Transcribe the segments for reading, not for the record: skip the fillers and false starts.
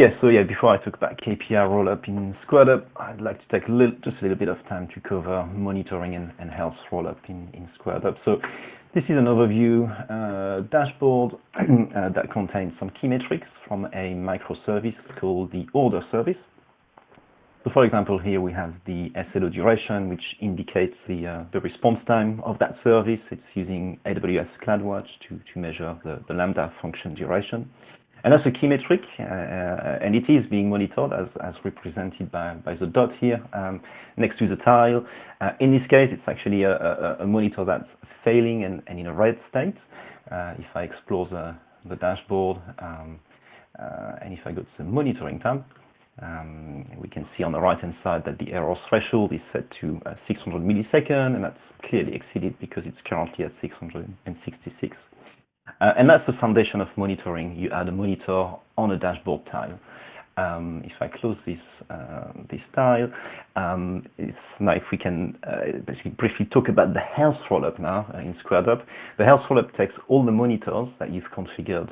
Yes, so yeah, before I talk about KPI rollup in SquaredUp, I'd like to take just a little bit of time to cover monitoring and health rollup in SquaredUp. So this is an overview dashboard that contains some key metrics from a microservice called the order service. So for example, here we have the SLO duration, which indicates the response time of that service. It's using AWS CloudWatch to measure the Lambda function duration. And that's a key metric, and it is being monitored as represented by the dot here next to the tile. In this case, it's actually a monitor that's failing and in a red state. If I explore the dashboard and if I go to the monitoring tab, we can see on the right-hand side that the error threshold is set to 600 milliseconds, and that's clearly exceeded because it's currently at 666. And that's the foundation of monitoring. You add a monitor on a dashboard tile. If I close this tile, now if we can basically briefly talk about the health rollup now in SquaredUp. The health rollup takes all the monitors that you've configured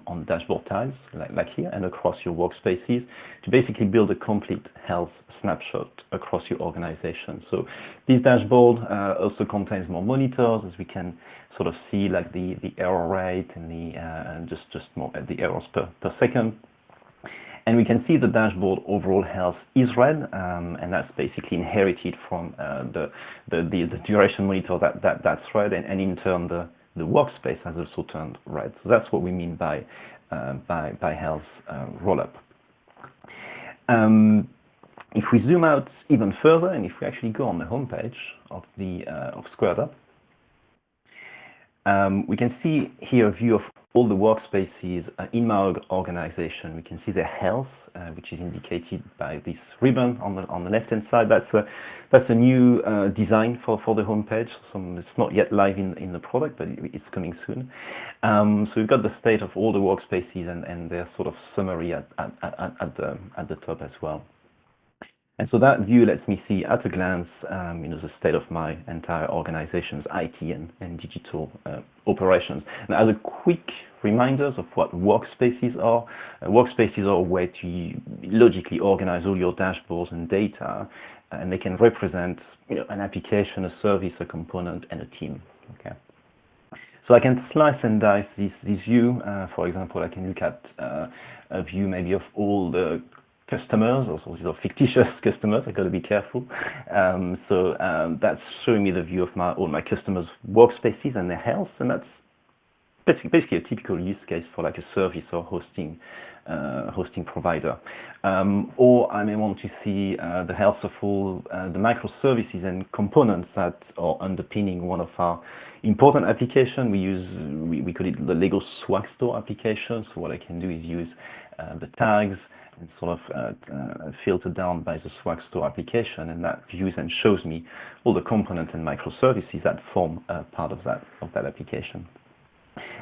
on dashboard tiles, like here, and across your workspaces to basically build a complete health snapshot across your organization. So this dashboard also contains more monitors, as we can sort of see, like the error rate and the just more the errors per second. And we can see the dashboard overall health is red, and that's basically inherited from the duration monitor that's red, and in turn the workspace has also turned red. So that's what we mean by health rollup. If we zoom out even further, and if we actually go on the homepage of SquaredUp, we can see here a view of all the workspaces in my organization. We can see their health, which is indicated by this ribbon on the left-hand side. That's a new design for the homepage. It's not yet live in the product, but it's coming soon. So we've got the state of all the workspaces and their sort of summary at the top as well. And so that view lets me see at a glance, the state of my entire organization's IT and digital operations. Now, as a quick reminders of what workspaces are a way to logically organize all your dashboards and data, and they can represent, an application, a service, a component, and a team. Okay. So I can slice and dice this view. For example, I can look at a view maybe of all the customers, or fictitious customers. I got to be careful. So that's showing me the view of all my customers' workspaces and their health, and that's basically a typical use case for like a service or hosting provider. Or I may want to see the health of all the microservices and components that are underpinning one of our important applications. We call it the Lego Swag Store application. So what I can do is use the tags and sort of filter down by the Swag Store application, and that views and shows me all the components and microservices that form part of that application.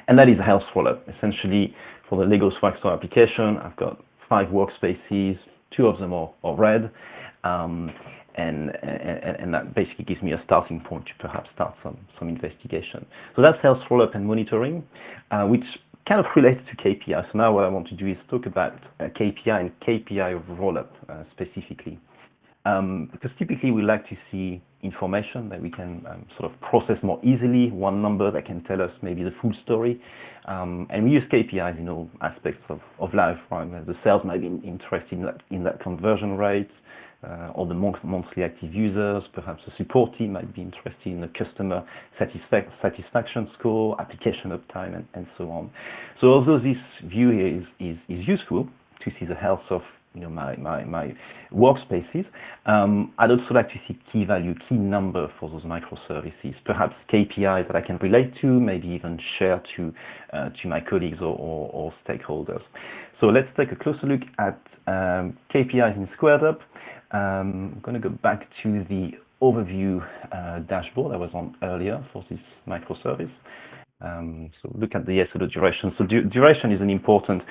And that is a health rollup. Essentially, for the Lego Swag Store application, I've got 5 workspaces, 2 of them are red, and that basically gives me a starting point to perhaps start some investigation. So that's health rollup and monitoring, which kind of relates to KPI. So now what I want to do is talk about KPI and KPI rollup specifically. Because typically we like to see information that we can sort of process more easily, one number that can tell us maybe the full story. And we use KPIs in all aspects of life, right? The sales might be interested in that conversion rate, or the monthly active users. Perhaps the support team might be interested in the customer satisfaction score, application uptime, and so on. So although this view here is useful to see the health of my workspaces, I'd also like to see key value, key number for those microservices, perhaps KPIs that I can relate to, maybe even share to my colleagues or stakeholders. So let's take a closer look at KPIs in SquaredUp. I'm going to go back to the overview dashboard I was on earlier for this microservice. So look at the SLO duration. So duration is an important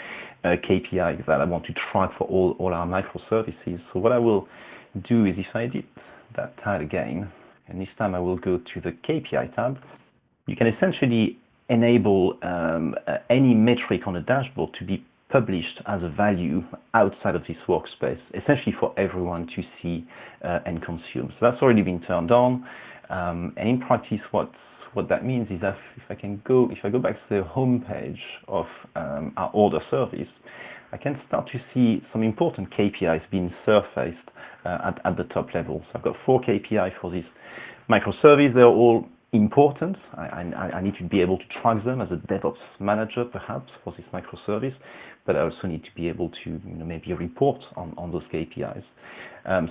KPI that I want to track for all our microservices. So what I will do is, if I edit that tile again, and this time I will go to the KPI tab, you can essentially enable any metric on a dashboard to be published as a value outside of this workspace, essentially for everyone to see and consume. So that's already been turned on. And in practice, what that means is that if I go back to the home page of our order service, I can start to see some important KPIs being surfaced at the top level. So I've got 4 KPIs for this microservice. They're all important. I need to be able to track them as a DevOps manager, perhaps, for this microservice, but I also need to be able to maybe report on those KPIs.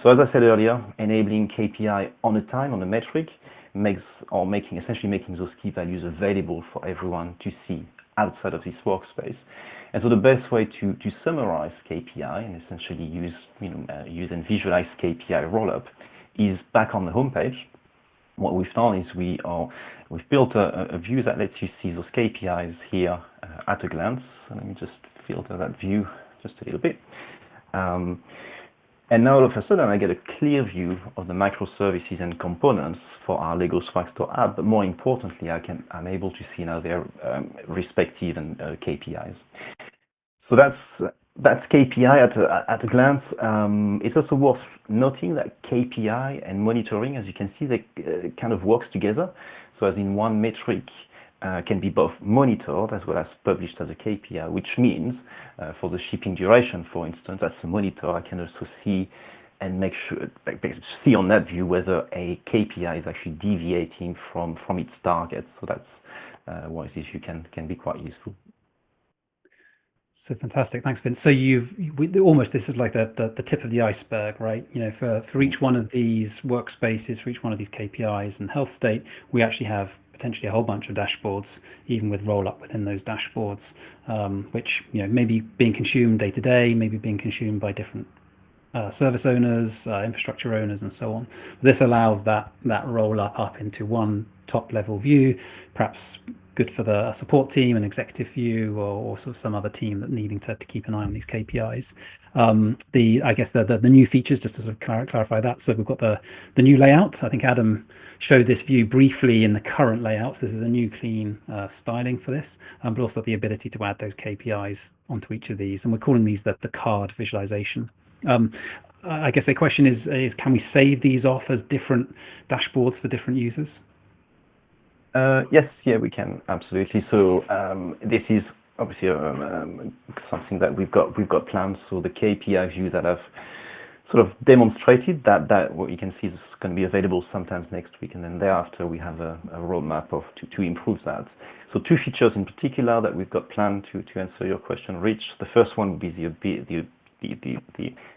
So as I said earlier, enabling KPI on a time, on a metric, essentially making those key values available for everyone to see outside of this workspace. And so the best way to summarize KPI and essentially use and visualize KPI rollup is back on the homepage. What we've done is we've built a view that lets you see those KPIs here at a glance. So let me just filter that view just a little bit. And now all of a sudden I get a clear view of the microservices and components for our Lego Swag Store app, but more importantly, I'm able to see now their respective KPIs. So that's KPI at a glance. It's also worth noting that KPI and monitoring, as you can see, they kind of works together. So as in one metric can be both monitored as well as published as a KPI, which means for the shipping duration, for instance, as a monitor, I can also see and make sure, see on that view whether a KPI is actually deviating from its target. So that's why this issue can be quite useful. So fantastic, thanks, Vince. So almost this is like the tip of the iceberg, right? For each one of these workspaces, for each one of these KPIs and health state, we actually have potentially a whole bunch of dashboards, even with roll-up within those dashboards, which maybe being consumed day to day, maybe being consumed by different service owners, infrastructure owners, and so on. This allows that roll-up into one top-level view, perhaps good for the support team, an executive view, or sort of some other team that needing to keep an eye on these KPIs. I guess the new features, just to sort of clarify that. So we've got the new layout. I think Adam showed this view briefly in the current layouts. This is a new clean styling for this, but also the ability to add those KPIs onto each of these. And we're calling these the card visualization. I guess the question is can we save these off as different dashboards for different users? Yes, we can, absolutely. So this is obviously something that we've got planned. So the KPI view that I've sort of demonstrated, that what you can see is going to be available sometimes next week, and then thereafter we have a roadmap to improve that. So 2 features in particular that we've got planned to answer your question, Rich. The first one would be the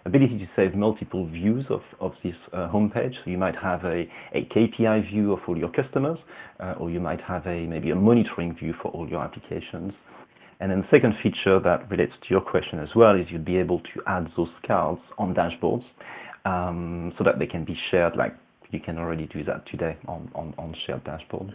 ability to save multiple views of this homepage. So you might have a KPI view of all your customers, or you might have maybe a monitoring view for all your applications. And then the second feature that relates to your question as well is you'd be able to add those cards on dashboards so that they can be shared, like you can already do that today on shared dashboard.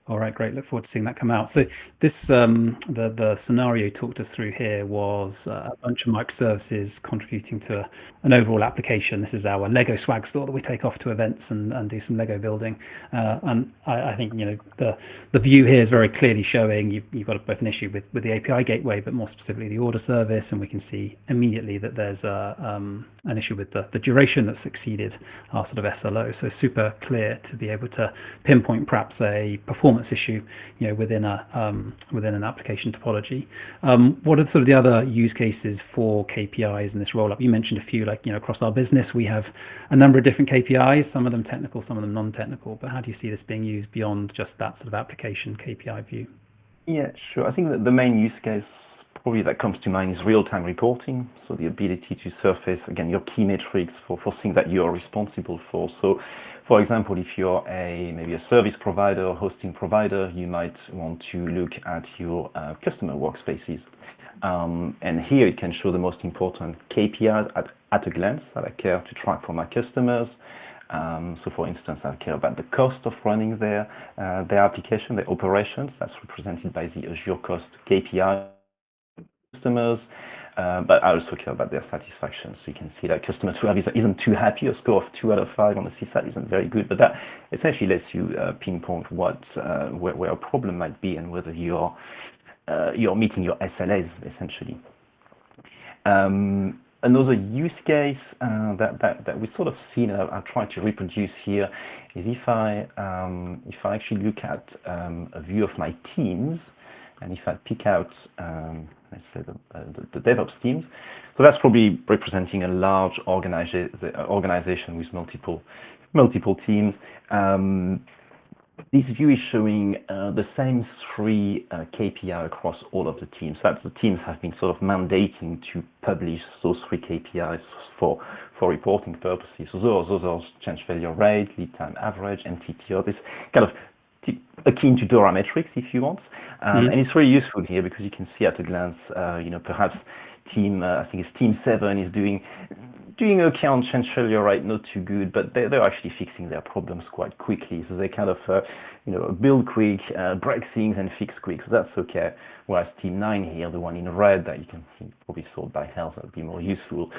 All right, great. Look forward to seeing that come out. So this, the scenario you talked us through here was a bunch of microservices contributing to an overall application. This is our Lego Swag Store that we take off to events and do some Lego building. And I think the view here is very clearly showing you've got both an issue with the API gateway, but more specifically the order service, and we can see immediately that there's an issue with the duration that's exceeded our sort of SLO. So super clear to be able to pinpoint perhaps a performance issue, within an application topology. What are sort of the other use cases for KPIs in this rollup? You mentioned a few, like across our business we have a number of different KPIs, some of them technical, some of them non-technical. But how do you see this being used beyond just that sort of application KPI view? Yeah, sure. I think that the main use case probably that comes to mind is real-time reporting. So the ability to surface, again, your key metrics for things that you are responsible for. So, for example, if you're maybe a service provider or hosting provider, you might want to look at your customer workspaces. And here it can show the most important KPIs at a glance that I care to track for my customers. So for instance, I care about the cost of running their application, their operations. That's represented by the Azure cost KPI customers. But I also care about their satisfaction. So you can see that customer service isn't too happy. A score of 2 out of 5 on the CSAT isn't very good, but that essentially lets you pinpoint where a problem might be and whether you're you're meeting your SLAs essentially. Another use case that we sort of seen, I'll try to reproduce here, is if I actually look at a view of my teams, and if I pick out, let's say the DevOps teams, so that's probably representing a large organization with multiple teams. This view is showing the same three KPI across all of the teams. So the teams have been sort of mandating to publish those three KPIs for reporting purposes. So those are change failure rate, lead time average, MTTR, this kind of akin to DORA metrics, if you want. And it's very useful here because you can see at a glance, perhaps I think it's team 7 is doing okay on change failure rate, not too good, but they're actually fixing their problems quite quickly. So they kind of, build quick, break things and fix quick. So that's okay. Whereas team 9 here, the one in red that you can see probably sort by health, that would be more useful.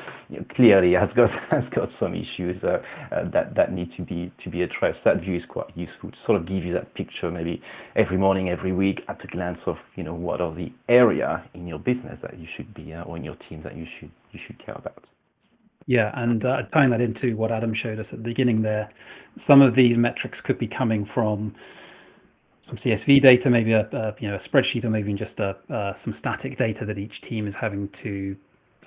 Clearly has got some issues that need to be addressed. That view is quite useful to sort of give you that picture, maybe every morning, every week, at a glance of what are the area in your business that you should be or in your team that you should care about. Yeah, and tying that into what Adam showed us at the beginning there, some of these metrics could be coming from some CSV data, maybe a spreadsheet, or maybe just some static data that each team is having to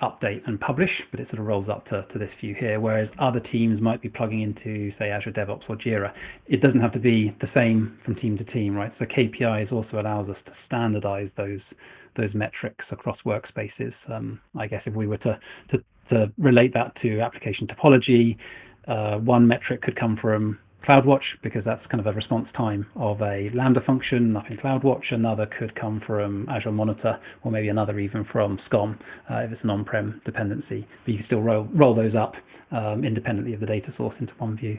update and publish, but it sort of rolls up to this view here, whereas other teams might be plugging into, say, Azure DevOps or Jira. It doesn't have to be the same from team to team, right? So KPIs also allows us to standardize those metrics across workspaces. I guess if we were to relate that to application topology, one metric could come from CloudWatch, because that's kind of a response time of a Lambda function up in CloudWatch. Another could come from Azure Monitor, or maybe another even from SCOM if it's an on-prem dependency. But you can still roll those up independently of the data source into one view.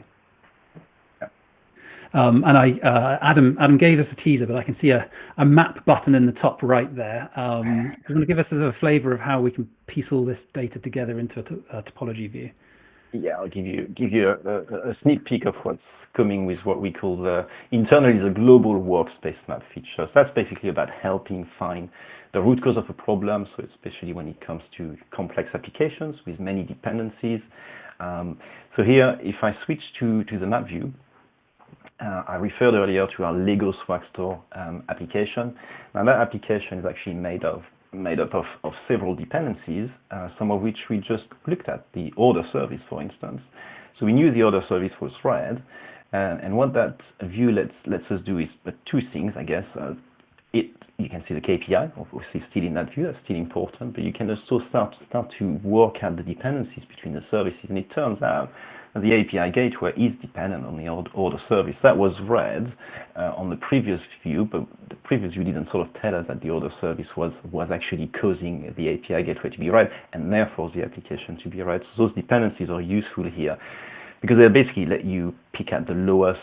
And Adam gave us a teaser, but I can see a map button in the top right there. Do you want to give us a flavor of how we can piece all this data together into a topology view? Yeah, I'll give you a sneak peek of what's coming with what we call internally the global workspace map feature. So that's basically about helping find the root cause of a problem, so especially when it comes to complex applications with many dependencies. So here, if I switch to the map view, I referred earlier to our Lego Swag Store application. Now that application is actually made up of several dependencies, some of which we just looked at, the order service, for instance. So we knew the order service was red, and what that view lets us do is two things, I guess. You can see the KPI, obviously still in that view, that's still important, but you can also start to work out the dependencies between the services, and it turns out that the API gateway is dependent on the order service. That was red on the previous view, but the previous view didn't sort of tell us that the order service was actually causing the API gateway to be red, and therefore the application to be red. So those dependencies are useful here, because they basically let you pick out the lowest,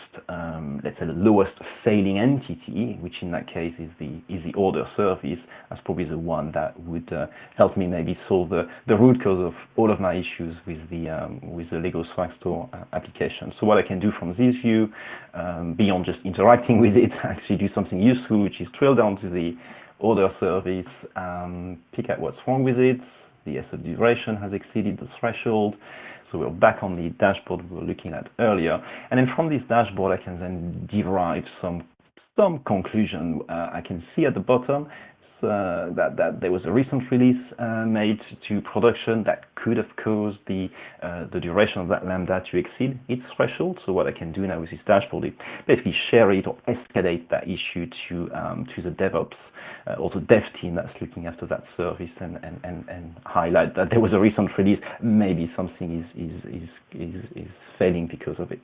let's say the lowest failing entity, which in that case is the order service, as probably the one that would help me maybe solve the root cause of all of my issues with the Lego Swag Store application. So what I can do from this view, beyond just interacting with it, actually do something useful, which is drill down to the order service, pick out what's wrong with it. The SL duration has exceeded the threshold. So we're back on the dashboard we were looking at earlier. And then from this dashboard, I can then derive some conclusion. I can see at the bottom that there was a recent release made to production that could have caused the duration of that Lambda to exceed its threshold. So what I can do now with this dashboard is basically share it or escalate that issue to the DevOps or the dev team that's looking after that service, and highlight that there was a recent release. Maybe something is failing because of it.